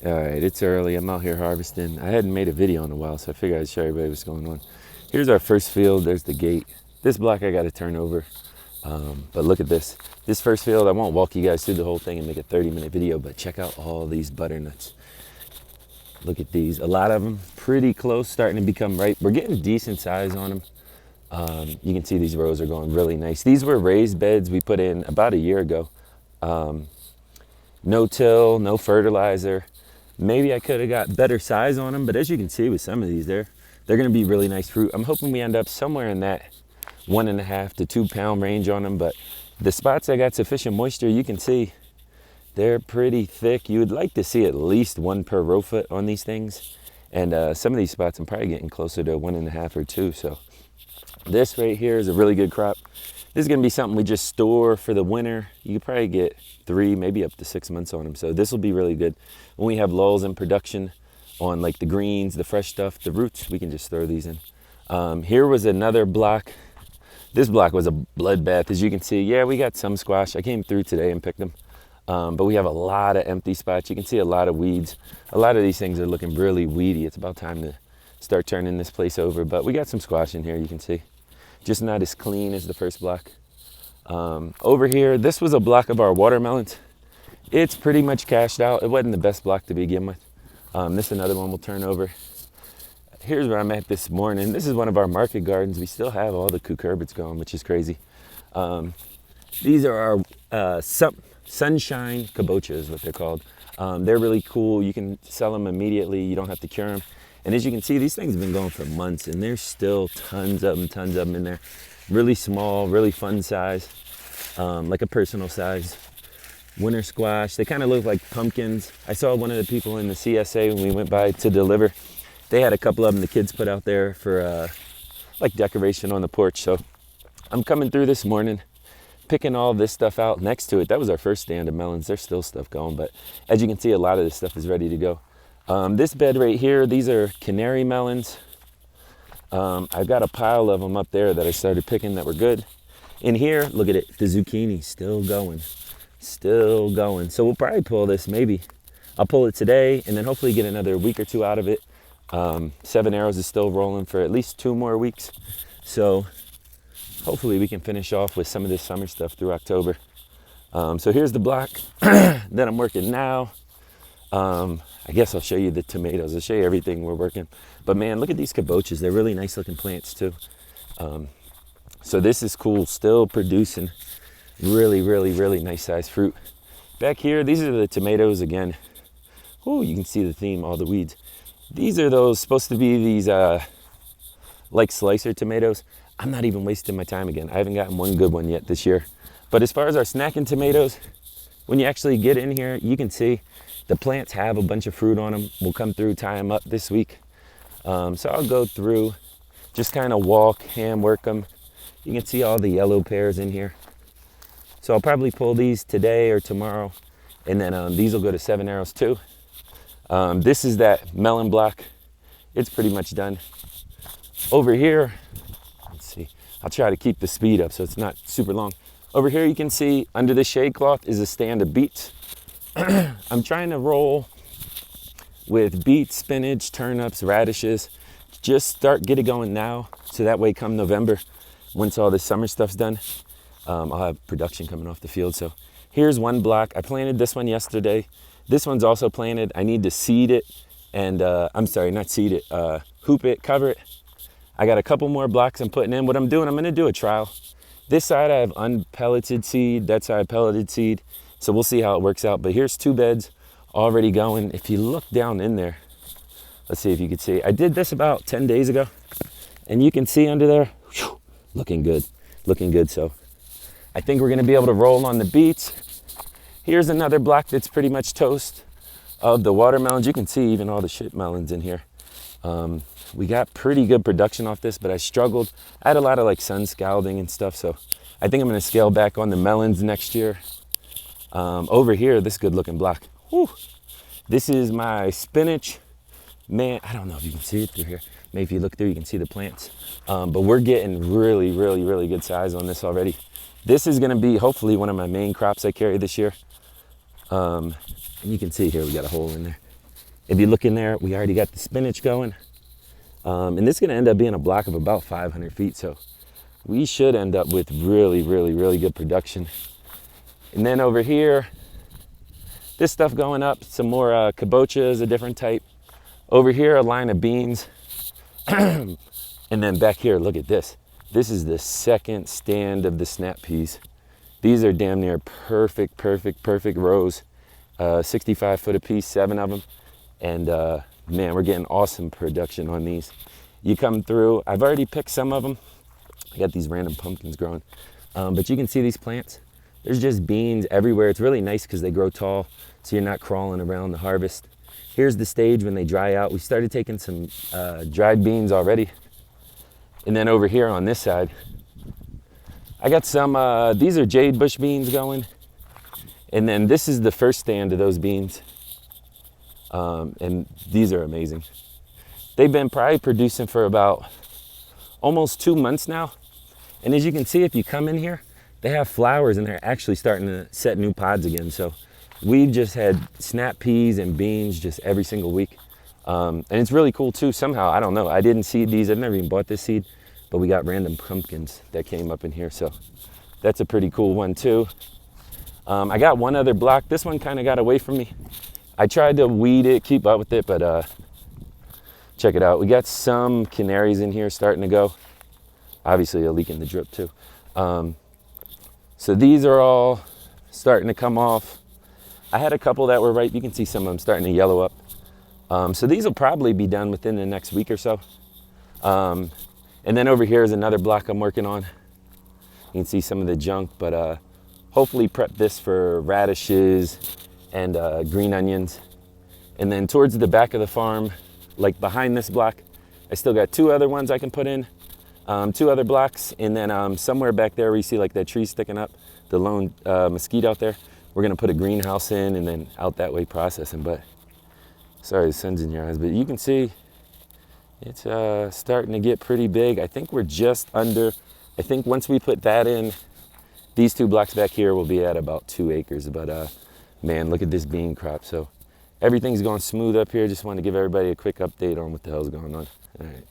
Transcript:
All right, it's early. I'm out here harvesting. I hadn't made a video in a while, so I figured I'd show everybody what's going on. Here's our first field. There's the gate. This block I got to turn over. But look at this. This first field, I won't walk you guys through the whole thing and make a 30-minute video, but check out all these butternuts. Look at these. A lot of them pretty close, starting to become ripe. We're getting decent size on them. You can see these rows are going really nice. These were raised beds we put in about a year ago. No till, no fertilizer. Maybe I could have got better size on them, but as you can see with some of these, they're going to be really nice fruit. I'm hoping we end up somewhere in that 1.5 to 2 pound range on them, but the spots that got sufficient moisture, you can see they're pretty thick. You would like to see at least 1 per row foot on these things. And some of these spots I'm probably getting closer to 1.5 or 2. So this right here is a really good crop. This is gonna be something we just store for the winter. You could probably get 3, maybe up to 6 months on them. So this will be really good. When we have lulls in production on like the greens, the fresh stuff, the roots, we can just throw these in. Here was another block. This block was a bloodbath, as you can see. Yeah, we got some squash. I came through today and picked them. But we have a lot of empty spots. You can see a lot of weeds. A lot of these things are looking really weedy. It's about time to start turning this place over. But we got some squash in here, you can see. Just not as clean as the first block. Over here, this was a block of our watermelons. It's pretty much cashed out. It wasn't the best block to begin with. This is another one we'll turn over. Here's where I'm at this morning. This is one of our market gardens. We still have all the cucurbits going, which is crazy. These are our sunshine kabocha is what they're called. They're really cool. You can sell them immediately. You don't have to cure them. And as you can see, these things have been going for months, and there's still tons of them in there. Really small, really fun size, like a personal size. Winter squash. They kind of look like pumpkins. I saw one of the people in the CSA when we went by to deliver. They had a couple of them the kids put out there for like decoration on the porch. So I'm coming through this morning, picking all this stuff out next to it. That was our first stand of melons. There's still stuff going, but as you can see, a lot of this stuff is ready to go. This bed right here, these are canary melons. I've got a pile of them up there that I started picking that were good. In here, look at it, the zucchini still going. So we'll probably pull this, maybe. I'll pull it today and then hopefully get another week or 2 out of it. 7 Arrows is still rolling for at least 2 more weeks. So hopefully we can finish off with some of this summer stuff through October. So here's the block that I'm working now. I guess I'll show you the tomatoes. I'll show you everything we're working. But man, look at these kabochas. They're really nice looking plants too. So this is cool. Still producing really nice size fruit. Back here, these are the tomatoes again. Oh, you can see the theme, all the weeds. These are those supposed to be these like slicer tomatoes. I'm not even wasting my time again. I haven't gotten one good one yet this year. But as far as our snacking tomatoes, when you actually get in here, you can see the plants have a bunch of fruit on them. We'll come through, tie them up this week. So I'll go through, just kind of walk, hand work them. You can see all the yellow pears in here. So I'll probably pull these today or tomorrow. And then these will go to 7 Arrows too. This is that melon block. It's pretty much done. Over here, let's see, I'll try to keep the speed up so it's not super long. Over here you can see under the shade cloth is a stand of beets. I'm trying to roll with beets, spinach, turnips, radishes. Just get it going now, so that way come November, once all this summer stuff's done, I'll have production coming off the field. So here's one block. I planted this one yesterday. This one's also planted. I need to seed it and, I'm sorry, not seed it, hoop it, cover it. I got a couple more blocks I'm putting in. What I'm doing, I'm gonna do a trial. This side I have unpelleted seed, that side pelleted seed. So we'll see how it works out. But here's 2 beds already going. If you look down in there, let's see if you can see. I did this about 10 days ago. And you can see under there, whew, looking good. So I think we're gonna be able to roll on the beets. Here's another block that's pretty much toast of the watermelons. You can see even all the shit melons in here. We got pretty good production off this, but I struggled. I had a lot of like sun scalding and stuff. So I think I'm gonna scale back on the melons next year. Over here, this good looking block. Whew. This is my spinach. Man, I don't know if you can see it through here. Maybe if you look through, you can see the plants. But we're getting really good size on this already. This is gonna be hopefully one of my main crops I carry this year. And you can see here, we got a hole in there. If you look in there, we already got the spinach going. And this is gonna end up being a block of about 500 feet. So we should end up with really, really, really good production. And then over here, this stuff going up, some more kabochas, a different type. Over here, a line of beans. And then back here, look at this. This is the second stand of the snap peas. These are damn near perfect rows. 65 foot a piece, 7 of them. And man, we're getting awesome production on these. You come through, I've already picked some of them. I got these random pumpkins growing. But you can see these plants. There's just beans everywhere. It's really nice because they grow tall, so you're not crawling around the harvest. Here's the stage when they dry out. We started taking some dried beans already. And then over here on this side, I got some, these are jade bush beans going. And then this is the first stand of those beans. And these are amazing. They've been probably producing for about almost 2 months now. And as you can see, if you come in here, they have flowers and they're actually starting to set new pods again. So we've just had snap peas and beans just every single week. And it's really cool too. Somehow, I don't know, I didn't seed these. I've never even bought this seed, but we got random pumpkins that came up in here. So that's a pretty cool one too. I got one other block. This one kind of got away from me. I tried to weed it, keep up with it, but check it out. We got some canaries in here starting to go. Obviously a leak in the drip too. So these are all starting to come off. I had a couple that were ripe. You can see some of them starting to yellow up. So these will probably be done within the next week or so. And then over here is another block I'm working on. You can see some of the junk, but hopefully prep this for radishes and green onions. And then towards the back of the farm, like behind this block, I still got 2 other ones I can put in, 2 other blocks. And then somewhere back there where you see like that tree sticking up, the lone mesquite out there, we're gonna put a greenhouse in and then out that way processing. But sorry, the sun's in your eyes, but you can see it's starting to get pretty big. I think we're just under, I think once we put that in, these 2 blocks back here will be at about 2 acres. But man, look at this bean crop. So everything's going smooth up here. Just wanted to give everybody a quick update on what the hell's going on. All right.